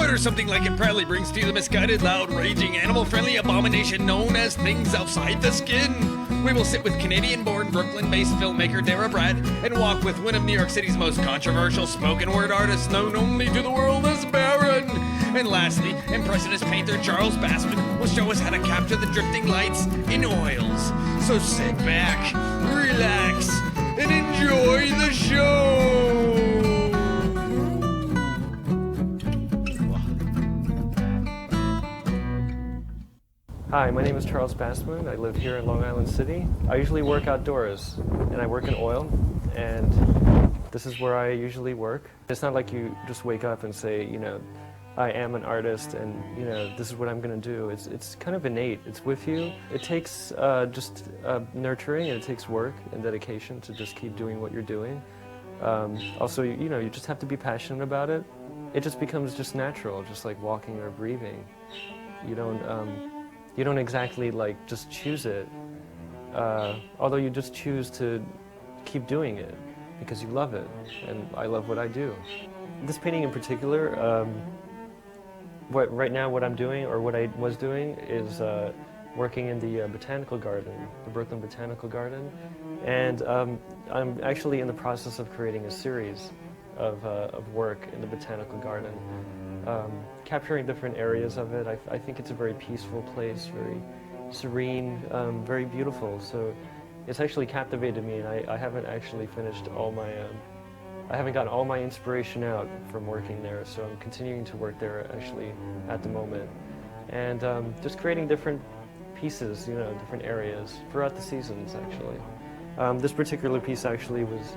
Or something like it proudly brings to you the misguided, loud, raging, animal-friendly abomination known as things outside the skin. We will sit with Canadian-born, Brooklyn-based filmmaker Dara Bratt and walk with one of New York City's most controversial spoken-word artists known only to the world as Baron. And lastly, impressionist painter Charles Basman will show us how to capture the drifting lights in oils. So sit back, relax, and enjoy the show! Hi, my name is Charles Basman. I live here in Long Island City. I usually work outdoors, and I work in oil, and this is where I usually work. It's not like you just wake up and say, you know, I am an artist and, you know, this is what I'm going to do. It's kind of innate. It's with you. It takes just nurturing, and it takes work and dedication to just keep doing what you're doing. Also, you know, you just have to be passionate about it. It just becomes just natural, just like walking or breathing. You don't exactly like just choose it, although you just choose to keep doing it because you love it, and I love what I do. This painting in particular, right now what I'm doing, or what I was doing, is working in the Botanical Garden, the Brooklyn Botanical Garden, and I'm actually in the process of creating a series of work in the Botanical Garden. Capturing different areas of it. I think it's a very peaceful place, very serene, very beautiful. So it's actually captivated me, and I haven't actually finished all my, I haven't gotten all my inspiration out from working there, so I'm continuing to work there actually at the moment. And just creating different pieces, you know, different areas throughout the seasons actually. This particular piece actually was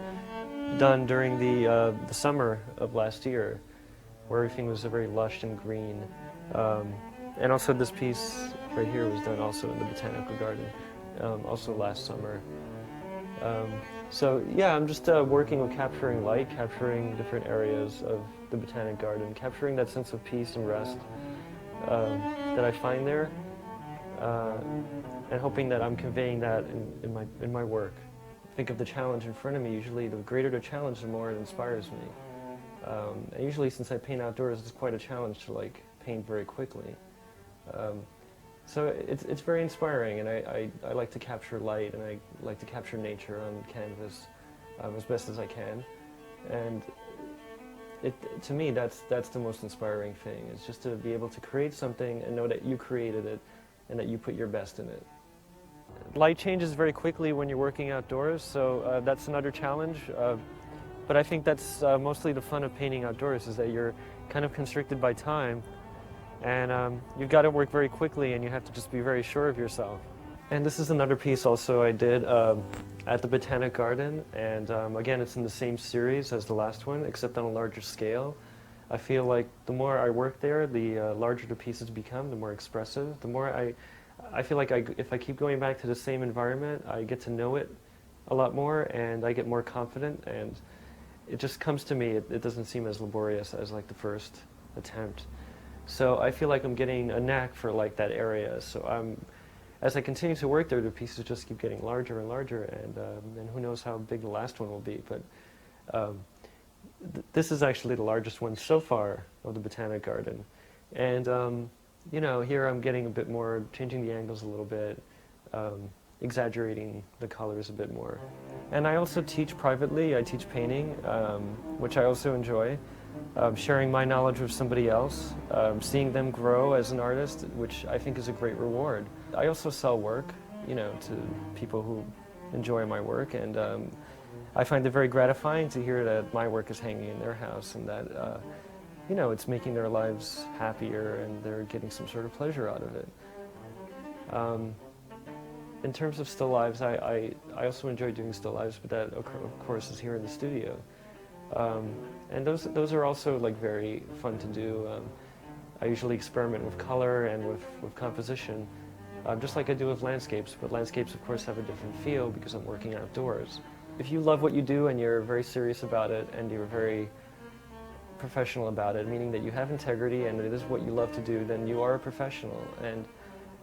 done during the summer of last year, where everything was very lush and green. And also this piece right here was done also in the Botanical Garden, also last summer. So yeah, I'm just working with capturing light, capturing different areas of the Botanic Garden, capturing that sense of peace and rest that I find there, and hoping that I'm conveying that in my work. Think of the challenge in front of me. Usually the greater the challenge, the more it inspires me. And usually, since I paint outdoors, it's quite a challenge to like paint very quickly. So it's very inspiring, and I like to capture light, and I like to capture nature on canvas as best as I can. And to me, that's the most inspiring thing. It's just to be able to create something and know that you created it, and that you put your best in it. Light changes very quickly when you're working outdoors, so that's another challenge. But I think that's mostly the fun of painting outdoors, is that you're kind of constricted by time, and you've got to work very quickly, and you have to just be very sure of yourself. And this is another piece also I did at the Botanic Garden, and again, it's in the same series as the last one, except on a larger scale. I feel like the more I work there, the larger the pieces become, the more expressive. The more I feel like if I keep going back to the same environment, I get to know it a lot more, and I get more confident, and it just comes to me. It doesn't seem as laborious as like the first attempt. So I feel like I'm getting a knack for like that area. So as I continue to work there, the pieces just keep getting larger and larger, and who knows how big the last one will be. But this is actually the largest one so far of the Botanic Garden. And you know, here I'm getting a bit more, changing the angles a little bit, exaggerating the colors a bit more. And I also teach privately. I teach painting, which I also enjoy. Sharing my knowledge with somebody else, seeing them grow as an artist, which I think is a great reward. I also sell work, you know, to people who enjoy my work, and I find it very gratifying to hear that my work is hanging in their house, and that you know, it's making their lives happier, and they're getting some sort of pleasure out of it. In terms of still lives, I also enjoy doing still lives, but that of course is here in the studio. And those are also like very fun to do. I usually experiment with color and with composition, just like I do with landscapes, but landscapes of course have a different feel because I'm working outdoors. If you love what you do and you're very serious about it and you're very professional about it, meaning that you have integrity and it is what you love to do, then you are a professional. And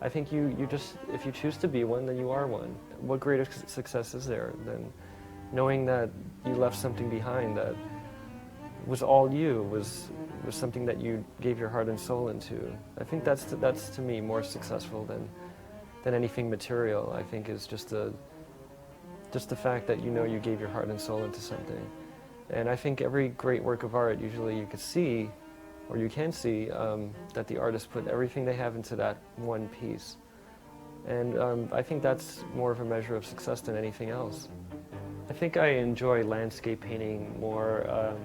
I think you just, if you choose to be one, then you are one. What greater success is there than knowing that you left something behind that was all you, was something that you gave your heart and soul into. I think that's to me more successful than anything material. I think is just the fact that you know you gave your heart and soul into something. And I think every great work of art, usually you could see, or you can see, that the artist put everything they have into that one piece. And I think that's more of a measure of success than anything else. I think I enjoy landscape painting more,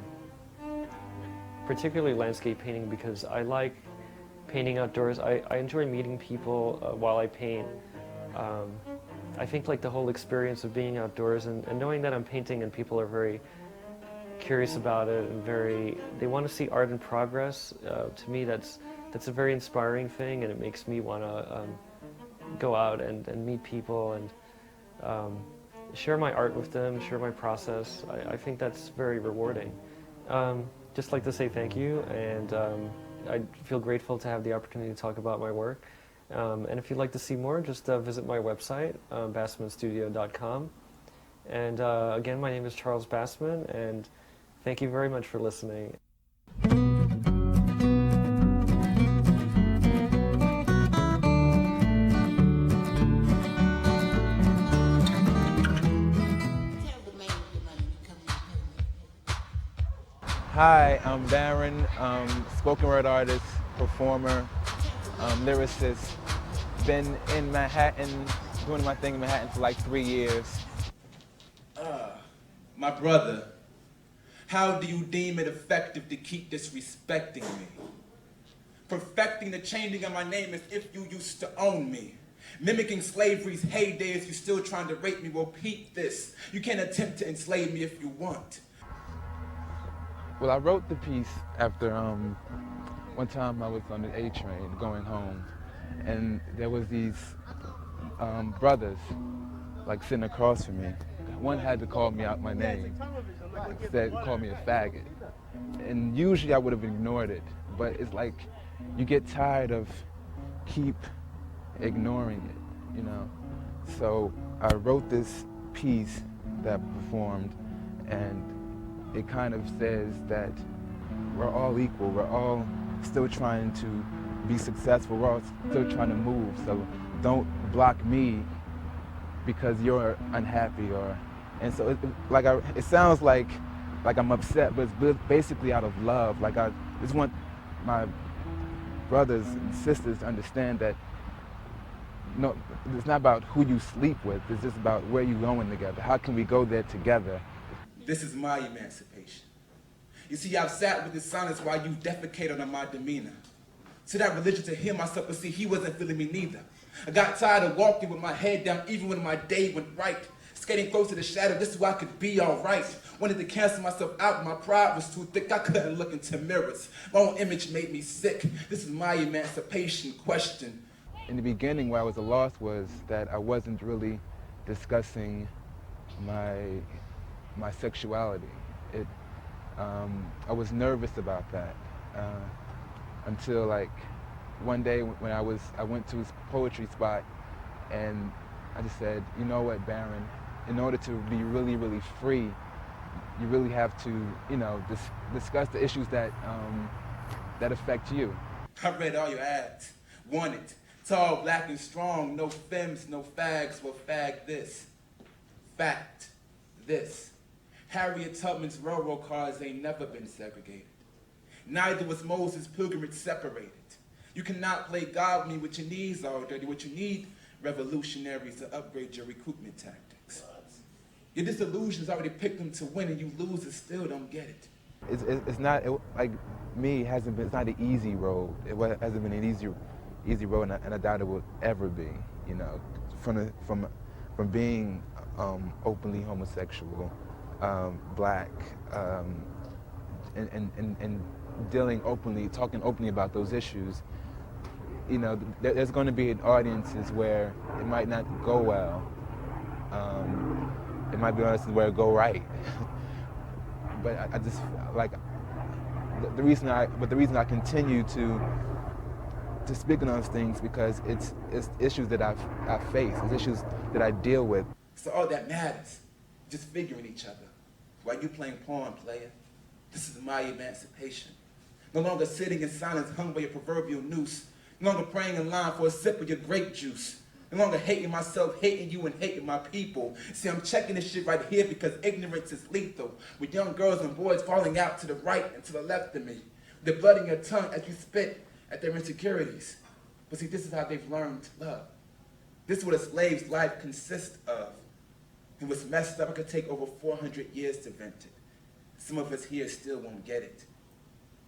particularly landscape painting, because I like painting outdoors. I enjoy meeting people while I paint. I think like the whole experience of being outdoors and knowing that I'm painting and people are very curious about it and they want to see art in progress. To me, that's a very inspiring thing, and it makes me want to go out and meet people and share my art with them, share my process. I think that's very rewarding. Just like to say thank you, and I feel grateful to have the opportunity to talk about my work. And if you'd like to see more, just visit my website, basmanstudio.com. And again, my name is Charles Basman, and thank you very much for listening. Hi, I'm Darren, spoken word artist, performer, lyricist. Been in Manhattan, doing my thing in Manhattan for like 3 years. My brother, how do you deem it effective to keep disrespecting me? Perfecting the changing of my name as if you used to own me. Mimicking slavery's heydays, you still trying to rape me. Well, peep this. You can't attempt to enslave me if you want. Well, I wrote the piece after one time I was on the A train going home, and there was these brothers like sitting across from me. One had to call me out my name, called me a faggot. And usually I would have ignored it, but it's like you get tired of keep ignoring it, you know? So I wrote this piece that I performed, and it kind of says that we're all equal, we're all still trying to be successful, we're all still trying to move, so don't block me because you're unhappy. And so it sounds like I'm upset, but it's basically out of love. Like I just want my brothers and sisters to understand that no, it's not about who you sleep with, it's just about where you're going together. How can we go there together? This is my emancipation. You see, I've sat with this silence while you defecated on my demeanor. To that religion to hear myself, but see, he wasn't feeling me neither. I got tired of walking with my head down even when my day went right. Skating close to the shadow, this is where I could be all right. Wanted to cancel myself out, my pride was too thick, I couldn't look into mirrors. My own image made me sick. This is my emancipation question. In the beginning, where I was lost was that I wasn't really discussing my sexuality. I was nervous about that until like one day when I went to his poetry spot, and I just said, you know what, Baron, in order to be really, really free, you really have to, you know, discuss the issues that affect you. I read all your ads, want it. Tall, black, and strong, no femmes, no fags, well, fag this. Fact, this. Harriet Tubman's railroad cars ain't never been segregated. Neither was Moses' pilgrimage separated. You cannot play God with me with your knees all dirty. What you need, revolutionaries to upgrade your recruitment tactics. Your disillusions already picked them to win, and you losers still don't get it. It's not, like me, it's not an easy road. It hasn't been an easy road, and I doubt it will ever be, you know, from being openly homosexual, black, and dealing openly, talking openly about those issues. You know, there's going to be audiences where it might not go well. It might be audiences where it go right. But I just like the reason I continue to speak on those things, because it's issues that I face, it's issues that I deal with. So all that matters, just figuring each other. While you playing pawn, player. This is my emancipation. No longer sitting in silence hung by your proverbial noose. No longer praying in line for a sip of your grape juice. No longer hating myself, hating you, and hating my people. See, I'm checking this shit right here because ignorance is lethal. With young girls and boys falling out to the right and to the left of me. With the blood in your tongue as you spit at their insecurities. But see, this is how they've learned to love. This is what a slave's life consists of. And what's messed up, I could take over 400 years to vent it. Some of us here still won't get it.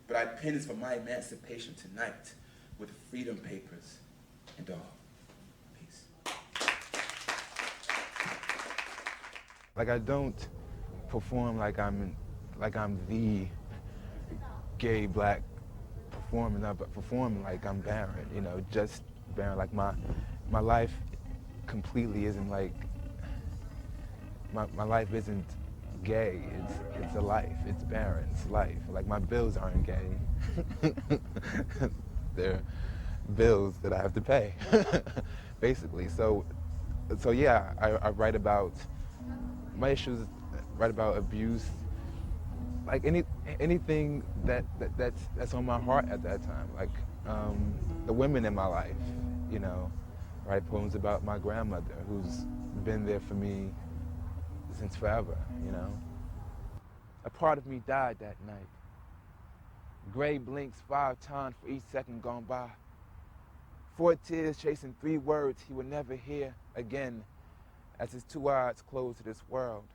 But I pen this for my emancipation tonight with freedom papers and all. Peace. Like, I don't perform like I'm the gay black performer, but performing like I'm Baron, you know, just Baron. Like my life completely isn't like, my life isn't gay, it's a life, it's Baron's life. Like, my bills aren't gay. They're bills that I have to pay, basically. So yeah, I write about my issues, write about abuse, like anything that's on my heart at that time. Like the women in my life, you know. Write poems about my grandmother, who's been there for me since forever, you know. A part of me died that night. Gray blinks 5 times for each second gone by. 4 tears chasing 3 words he would never hear again as his 2 eyes close to this world.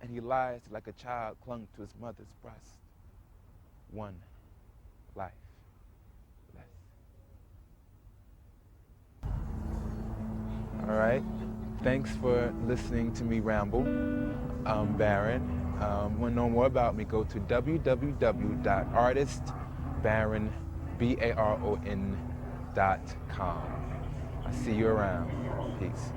And he lies like a child clung to his mother's breast. 1 life less. All right, thanks for listening to me ramble. I'm Baron. Want to know more about me, go to www.artistbaron.com. I'll see you around. Peace.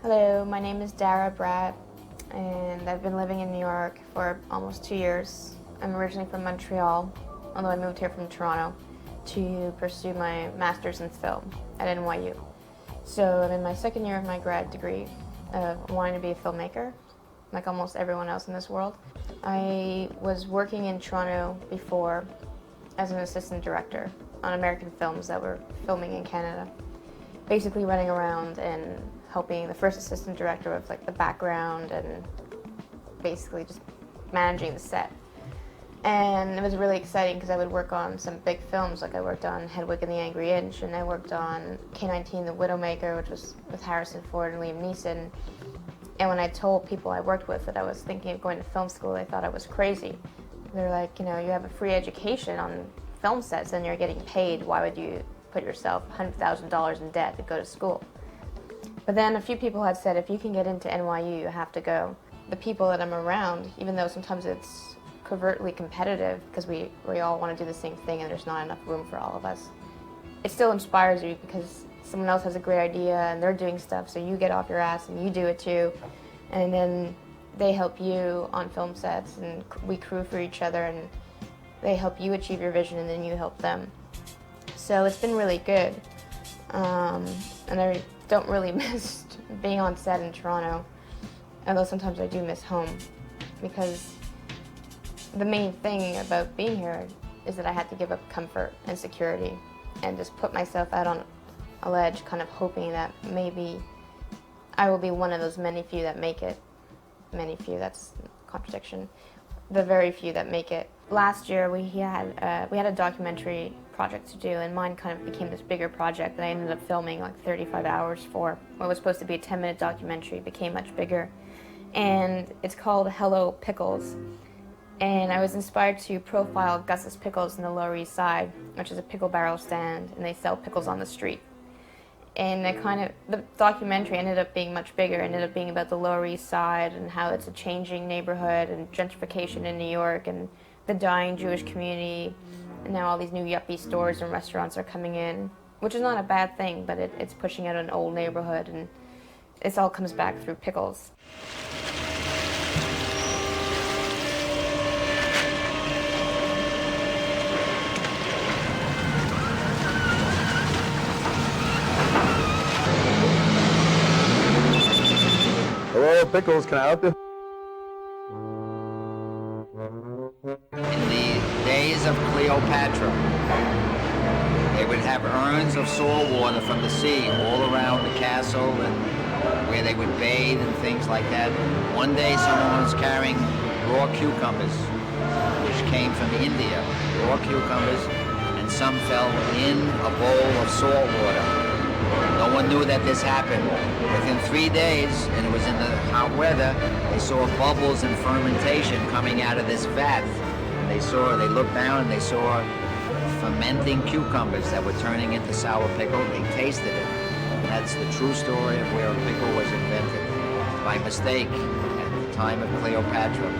Hello, my name is Dara Bratt, and I've been living in New York for almost 2 years. I'm originally from Montreal, although I moved here from Toronto to pursue my master's in film at NYU. So I'm in my 2nd year of my grad degree of wanting to be a filmmaker, like almost everyone else in this world. I was working in Toronto before as an assistant director on American films that were filming in Canada. Basically running around and helping the first assistant director with like the background and basically just managing the set. And it was really exciting because I would work on some big films, like I worked on Hedwig and the Angry Inch, and I worked on K-19 The Widowmaker, which was with Harrison Ford and Liam Neeson. And when I told people I worked with that I was thinking of going to film school, they thought I was crazy. They're like, you know, you have a free education on film sets and you're getting paid. Why would you put yourself $100,000 in debt to go to school? But then a few people had said, if you can get into NYU, you have to go. The people that I'm around, even though sometimes it's covertly competitive because we all want to do the same thing and there's not enough room for all of us, it still inspires you because someone else has a great idea and they're doing stuff, so you get off your ass and you do it too. And then they help you on film sets and we crew for each other and they help you achieve your vision and then you help them. So it's been really good. And I don't really miss being on set in Toronto, although sometimes I do miss home, because the main thing about being here is that I had to give up comfort and security and just put myself out on a ledge, kind of hoping that maybe I will be one of those many few that make it. Many few, that's a contradiction. The very few that make it. Last year we had a documentary project to do, and mine kind of became this bigger project that I ended up filming like 35 hours for. What was supposed to be a 10-minute documentary became much bigger, and it's called Hello Pickles. And I was inspired to profile Gus's Pickles in the Lower East Side, which is a pickle barrel stand, and they sell pickles on the street. And the documentary ended up being much bigger, ended up being about the Lower East Side and how it's a changing neighborhood and gentrification in New York and the dying Jewish community. And now all these new yuppie stores and restaurants are coming in, which is not a bad thing, but it's pushing out an old neighborhood, and this all comes back through pickles. pickles. Can I help you? In the days of Cleopatra, they would have urns of salt water from the sea all around the castle and where they would bathe and things like that. One day someone was carrying raw cucumbers, which came from India, raw cucumbers, and some fell in a bowl of salt water. No one knew that this happened. Within 3 days, and it was in the hot weather, they saw bubbles and fermentation coming out of this vat. And they looked down and they saw fermenting cucumbers that were turning into sour pickle. They tasted it. And that's the true story of where a pickle was invented by mistake at the time of Cleopatra.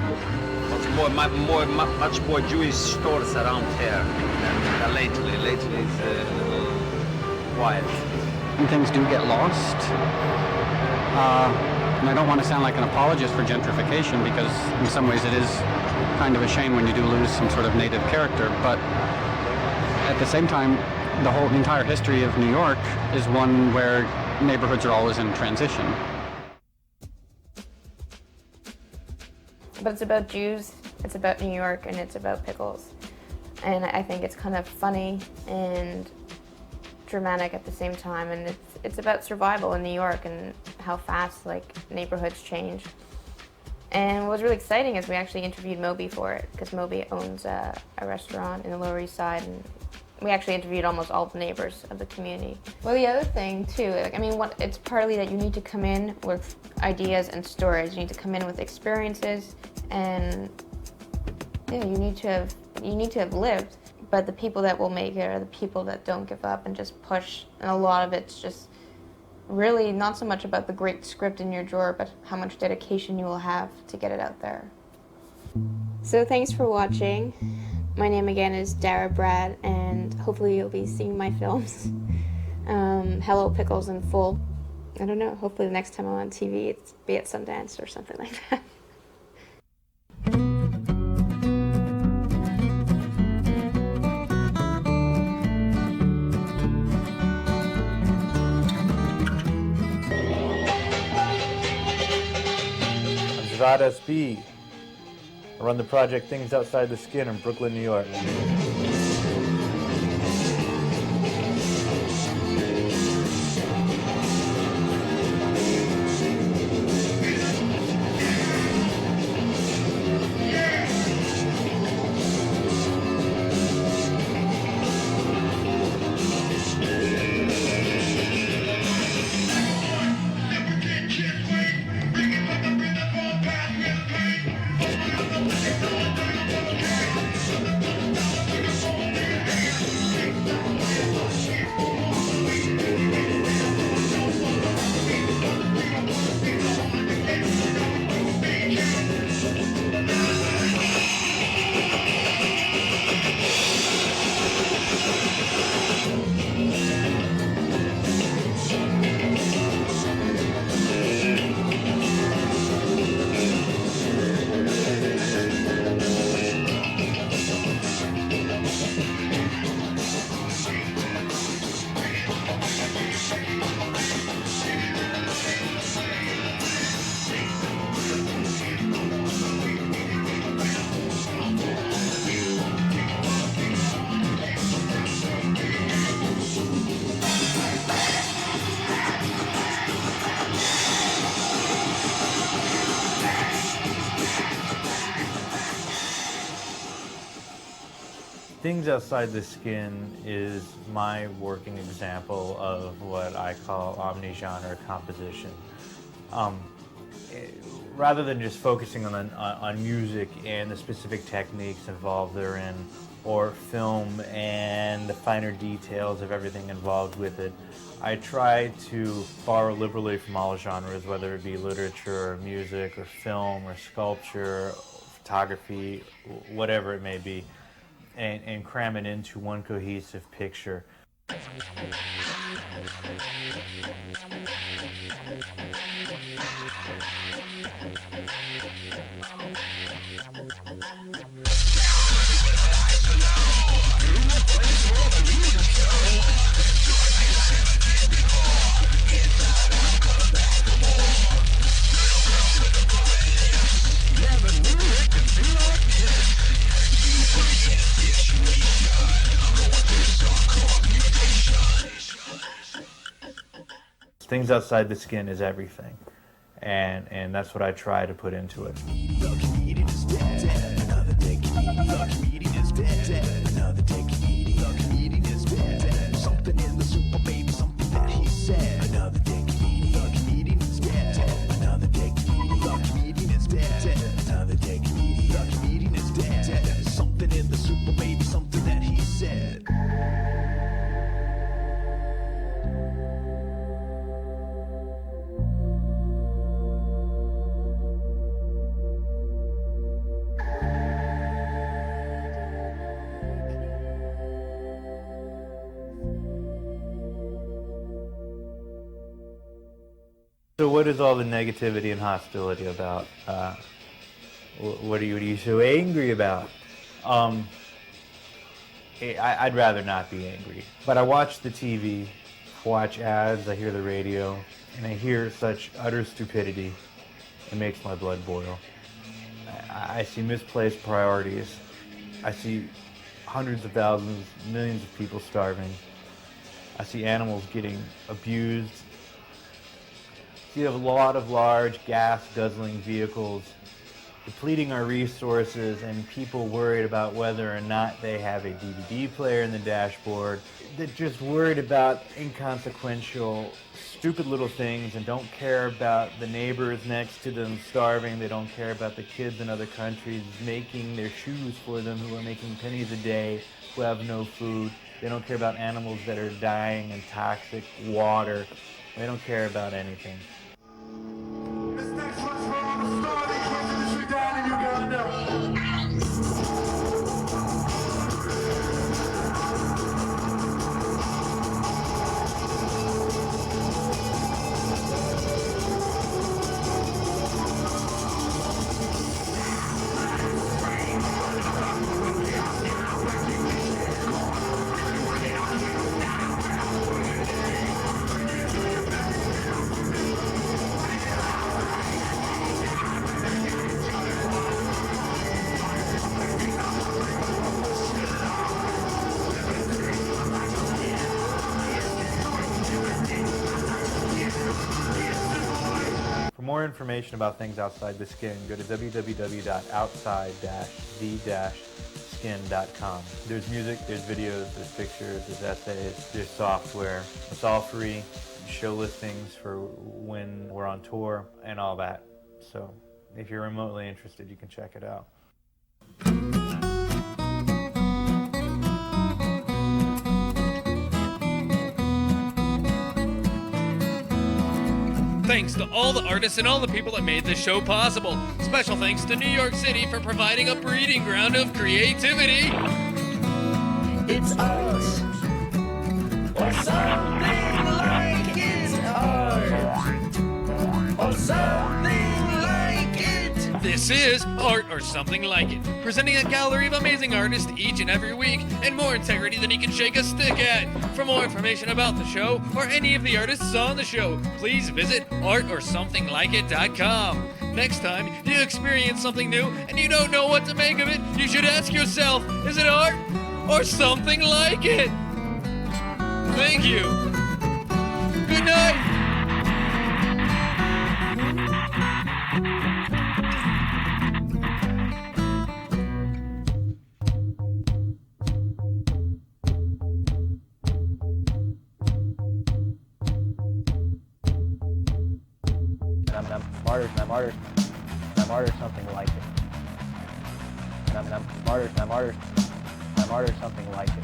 Much more Jewish stores around here than lately. Lately it's a little quiet. And things do get lost. And I don't want to sound like an apologist for gentrification, because in some ways it is kind of a shame when you do lose some sort of native character, but at the same time, the entire history of New York is one where neighborhoods are always in transition. But it's about Jews, it's about New York, and it's about pickles. And I think it's kind of funny and dramatic at the same time, and it's about survival in New York and how fast neighborhoods change. And what was really exciting is we actually interviewed Moby for it, because Moby owns a restaurant in the Lower East Side, and we actually interviewed almost all the neighbors of the community. Well, the other thing too, it's partly that you need to come in with ideas and stories. You need to come in with experiences, and you need to have lived. But the people that will make it are the people that don't give up and just push. And a lot of it's just really not so much about the great script in your drawer, but how much dedication you will have to get it out there. So thanks for watching. My name again is Dara Bratt, and hopefully you'll be seeing my films. Hello Pickles in full. I don't know, hopefully the next time I'm on TV, it's be at Sundance or something like that. Dara Bratt. I run the project Things Outside the Skin in Brooklyn, New York. Things Outside the Skin is my working example of what I call omni-genre composition. Rather than just focusing on music and the specific techniques involved therein, or film and the finer details of everything involved with it, I try to borrow liberally from all genres, whether it be literature or music or film or sculpture, photography, whatever it may be, and cram it into one cohesive picture. Things outside the skin is everything. And that's what I try to put into it. So what is all the negativity and hostility about? What are you so angry about? I'd rather not be angry. But I watch the TV, watch ads, I hear the radio, and I hear such utter stupidity. It makes my blood boil. I see misplaced priorities. I see hundreds of thousands, millions of people starving. I see animals getting abused. You have a lot of large gas-guzzling vehicles depleting our resources, and people worried about whether or not they have a DVD player in the dashboard. They're just worried about inconsequential, stupid little things and don't care about the neighbors next to them starving. They don't care about the kids in other countries making their shoes for them who are making pennies a day, who have no food. They don't care about animals that are dying in toxic water. They don't care about anything. This next one's for all the starving kids in the Sudan and Uganda. For more information about things outside the skin, go to www.outside-the-skin.com. There's music, there's videos, there's pictures, there's essays, there's software. It's all free. Show listings for when we're on tour and all that. So if you're remotely interested, you can check it out. Thanks to all the artists and all the people that made this show possible. Special thanks to New York City for providing a breeding ground of creativity. It's art, or something like it's art, or something like it. This is Art or Something Like It, presenting a gallery of amazing artists each and every week, and more integrity than he can shake a stick at. For more information about the show, or any of the artists on the show, please visit artorsomethinglikeit.com. Next time you experience something new and you don't know what to make of it, you should ask yourself, is it art or something like it? Thank you. Good night. I'm art or something like it. I'm art or something like it. I'm art or something like it. I'm art or something like it.